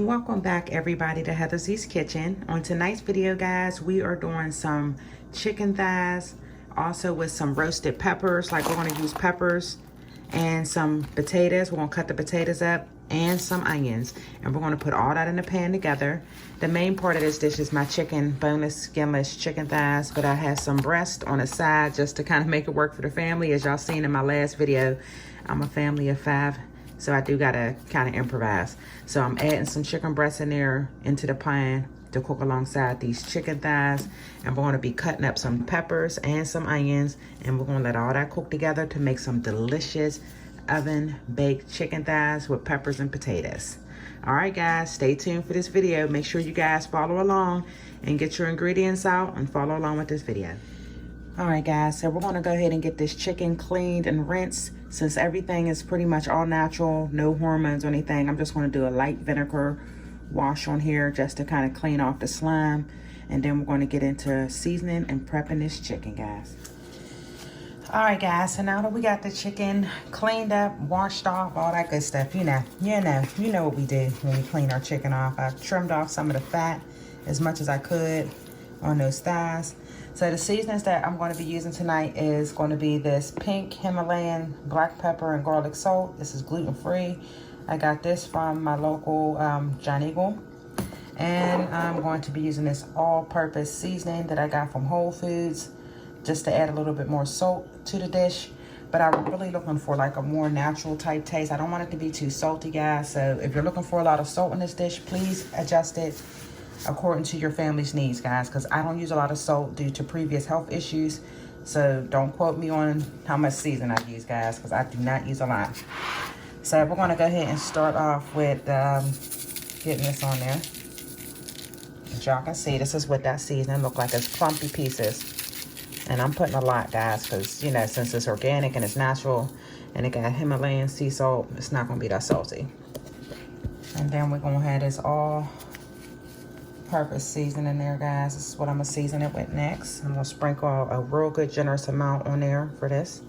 welcome back everybody to Heather's Kitchen. On tonight's video, guys, we are doing some chicken thighs, also with some roasted peppers. Like, we're going to use peppers and some potatoes. We're going to cut the potatoes up and some onions, and we're going to put all that in the pan together. The main part of this dish is my chicken, boneless, skinless chicken thighs, but I have some breast on the side just to kind of make it work for the family. As y'all seen in my last video, I'm a family of 5. So I do gotta kind of improvise. So I'm adding some chicken breasts in there into the pan to cook alongside these chicken thighs. And we're gonna be cutting up some peppers and some onions. And we're gonna let all that cook together to make some delicious oven baked chicken thighs with peppers and potatoes. All right, guys, stay tuned for this video. Make sure you guys follow along and get your ingredients out and follow along with this video. All right, guys, so we're gonna go ahead and get this chicken cleaned and rinsed. Since everything is pretty much all natural, no hormones or anything, I'm just gonna do a light vinegar wash on here just to kind of clean off the slime. And then we're gonna get into seasoning and prepping this chicken, guys. All right, guys, so now that we got the chicken cleaned up, washed off, all that good stuff, you know what we do when we clean our chicken off. I trimmed off some of the fat as much as I could on those thighs. So the seasonings that I'm going to be using tonight is going to be this pink Himalayan black pepper and garlic salt. This is gluten-free. I got this from my local John Eagle. And I'm going to be using this all-purpose seasoning that I got from Whole Foods just to add a little bit more salt to the dish. But I'm really looking for like a more natural type taste. I don't want it to be too salty, guys. So if you're looking for a lot of salt in this dish, please adjust it according to your family's needs, guys, because I don't use a lot of salt due to previous health issues. So don't quote me on how much seasoning I use, guys, because I do not use a lot. So we're going to go ahead and start off with getting this on there. As y'all can see, this is what that seasoning look like. It's clumpy pieces. And I'm putting a lot, guys, because, you know, since it's organic and it's natural and it got Himalayan sea salt, it's not going to be that salty. And then we're going to have this all-purpose seasoning there, guys. This is what I'm going to season it with next. I'm going to sprinkle a real good generous amount on there for this.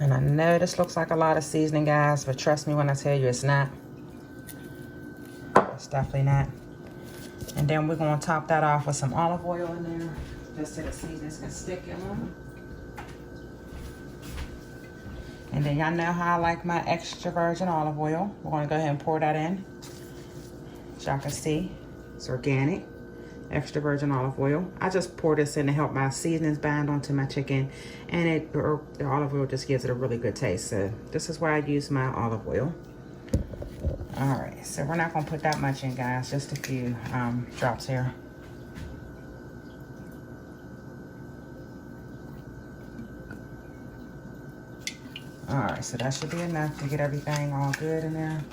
And I know this looks like a lot of seasoning, guys, but trust me when I tell you it's not. It's definitely not. And then we're going to top that off with some olive oil in there, just so the seasonings can stick in them. And then y'all know how I like my extra virgin olive oil. We're going to go ahead and pour that in. As y'all can see, it's organic, extra virgin olive oil. I just pour this in to help my seasonings bind onto my chicken, and the olive oil just gives it a really good taste. So this is why I use my olive oil. All right, so we're not gonna put that much in, guys, just a few drops here. All right, so that should be enough to get everything all good in there.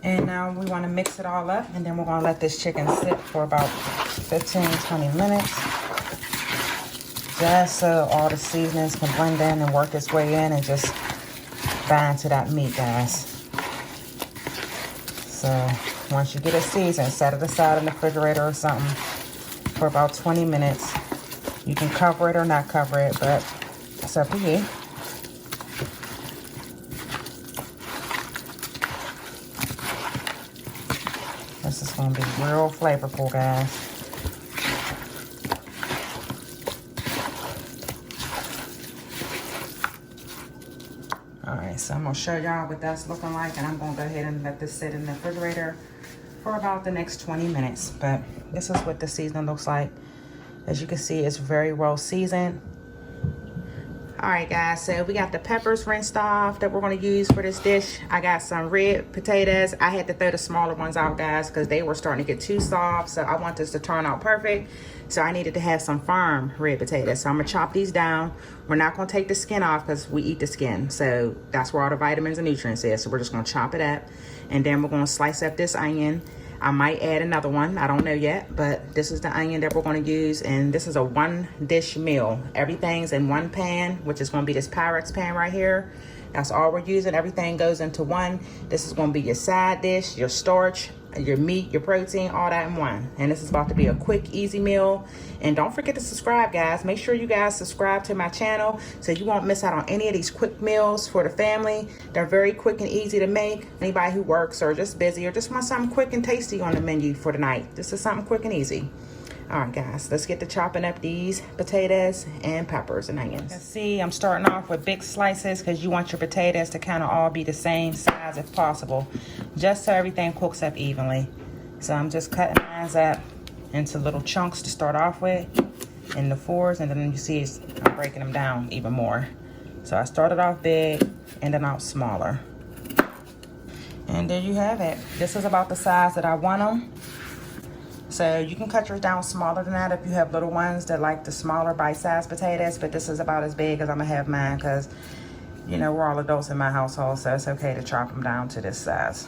And now we wanna mix it all up, and then we're gonna let this chicken sit for about 15-20 minutes. Just so all the seasonings can blend in and work its way in and just bind to that meat, guys. So once you get it seasoned, set it aside in the refrigerator or something for about 20 minutes. You can cover it or not cover it, but it's up to you. This is going to be real flavorful, guys. All right, so I'm going to show y'all what that's looking like, and I'm going to go ahead and let this sit in the refrigerator for about the next 20 minutes. But this is what the seasoning looks like. As you can see, it's very well seasoned. All right, guys, so we got the peppers rinsed off that we're going to use for this dish. I got some red potatoes. I had to throw the smaller ones out, guys, because they were starting to get too soft. So I want this to turn out perfect. So I needed to have some firm red potatoes. So I'm going to chop these down. We're not going to take the skin off because we eat the skin. So that's where all the vitamins and nutrients is. So we're just going to chop it up. And then we're going to slice up this onion. I might add another one, I don't know yet, but this is the onion that we're going to use, and this is a 1-dish meal. Everything's in one pan, which is going to be this Pyrex pan right here. That's all we're using. Everything goes into one. This is going to be your side dish, your starch, your meat, your protein, all that in one. And this is about to be a quick, easy meal. And don't forget to subscribe, guys. Make sure you guys subscribe to my channel so you won't miss out on any of these quick meals for the family. They're very quick and easy to make. Anybody who works or just busy or just want something quick and tasty on the menu for the night. This is something quick and easy. All right, guys, let's get to chopping up these potatoes and peppers and onions. Let's see, I'm starting off with big slices because you want your potatoes to kind of all be the same size if possible, just so everything cooks up evenly. So I'm just cutting mine up into little chunks to start off with in the fours, and then you see I'm breaking them down even more. So I started off big and then out smaller. And there you have it. This is about the size that I want them. So you can cut yours down smaller than that if you have little ones that like the smaller bite-sized potatoes, but this is about as big as I'm gonna have mine because, you know, we're all adults in my household, so it's okay to chop them down to this size.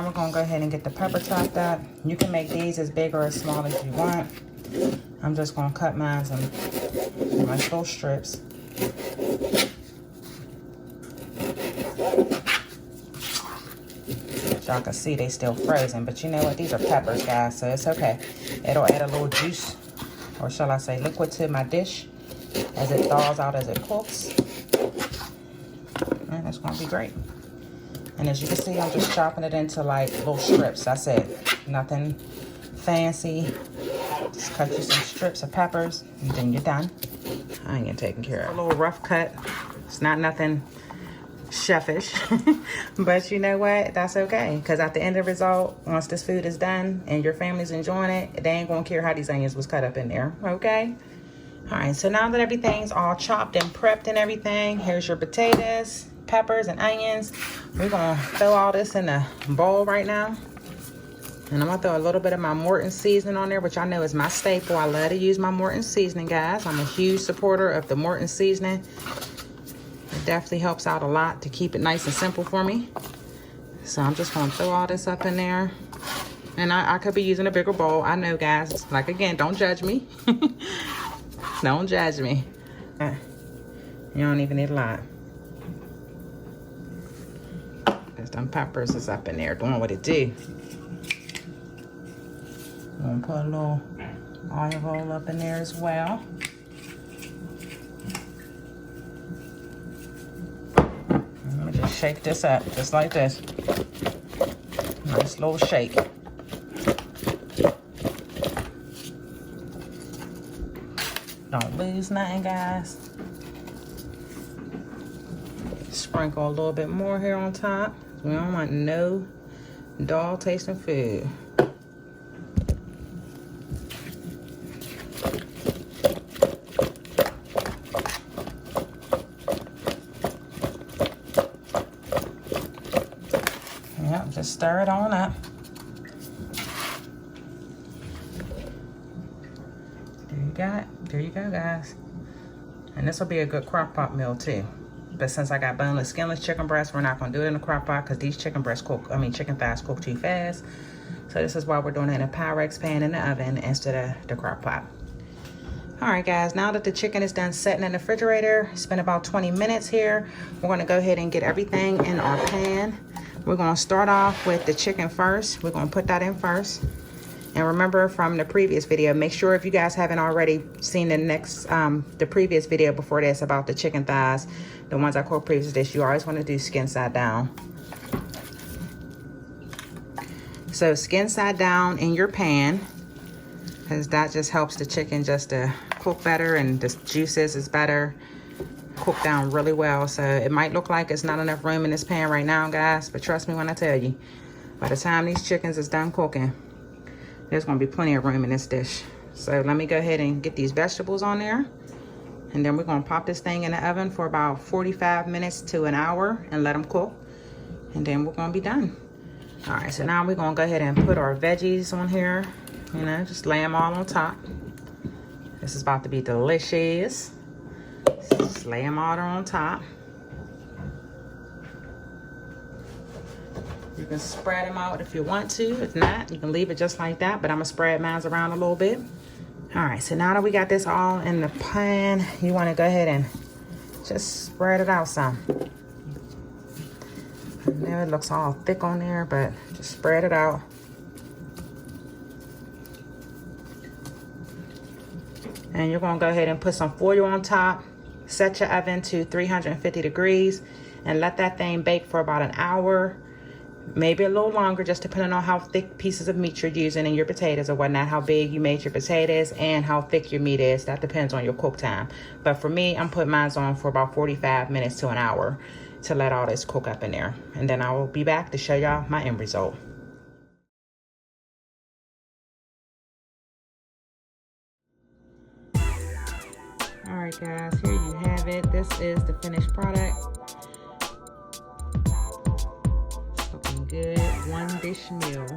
We're gonna go ahead and get the pepper chopped up. You can make these as big or as small as you want. I'm just gonna cut mine in nice little strips. Y'all can see they still frozen, but you know what? These are peppers, guys, so it's okay. It'll add a little juice, or shall I say liquid, to my dish as it thaws out, as it cooks. And it's gonna be great. And as you can see, I'm just chopping it into like little strips. That's it. Nothing fancy. Just cut you some strips of peppers and then you're done. Onion taken care of. A little rough cut. It's not nothing chefish. But you know what? That's okay. Because at the end of the result, once this food is done and your family's enjoying it, they ain't going to care how these onions was cut up in there. Okay? All right. So now that everything's all chopped and prepped and everything, here's your potatoes, peppers, and onions. We're gonna throw all this in a bowl right now, and I'm gonna throw a little bit of my Morton seasoning on there, which I know is my staple. I love to use my Morton seasoning, guys. I'm a huge supporter of the Morton seasoning. It definitely helps out a lot to keep it nice and simple for me. So I'm just gonna throw all this up in there, and I could be using a bigger bowl. I know, guys. Like, again, don't judge me. Don't judge me. You don't even need a lot. Them peppers is up in there doing what it do. I'm gonna put a little olive oil up in there as well. Let me just shake this up just like this. Nice little shake. Don't lose nothing, guys. Sprinkle a little bit more here on top. We don't want no dull tasting food. Yep, just stir it on up. There you go, guys. And this will be a good crock pot meal too. But since I got boneless, skinless chicken breasts, we're not gonna do it in the crock pot because these chicken thighs cook too fast. So this is why we're doing it in a Pyrex pan in the oven instead of the crock pot. All right, guys, now that the chicken is done setting in the refrigerator, it's been about 20 minutes here. We're gonna go ahead and get everything in our pan. We're gonna start off with the chicken first. We're gonna put that in first. And remember from the previous video, make sure if you guys haven't already seen the previous video before this about the chicken thighs, the ones I cooked previous to this, you always want to do skin side down. So skin side down in your pan, because that just helps the chicken just to cook better, and the juices is better, cook down really well. So it might look like it's not enough room in this pan right now, guys, but trust me when I tell you, by the time these chickens is done cooking, there's gonna be plenty of room in this dish. So let me go ahead and get these vegetables on there. And then we're gonna pop this thing in the oven for about 45 minutes to an hour and let them cook. And then we're gonna be done. All right, so now we're gonna go ahead and put our veggies on here. You know, just lay them all on top. This is about to be delicious. So just lay them all on top. You can spread them out if you want to. If not, you can leave it just like that, but I'm gonna spread mine around a little bit. All right, so now that we got this all in the pan, you wanna go ahead and just spread it out some. I know it looks all thick on there, but just spread it out. And you're gonna go ahead and put some foil on top, set your oven to 350 degrees, and let that thing bake for about an hour, maybe a little longer, just depending on how thick pieces of meat you're using in your potatoes or whatnot, how big you made your potatoes and how thick your meat is. That depends on your cook time. But for me, I'm putting mine on for about 45 minutes to an hour to let all this cook up in there. And then I will be back to show y'all my end result. All right, guys, here you have it. This is the finished product. It's looking good. One dish meal.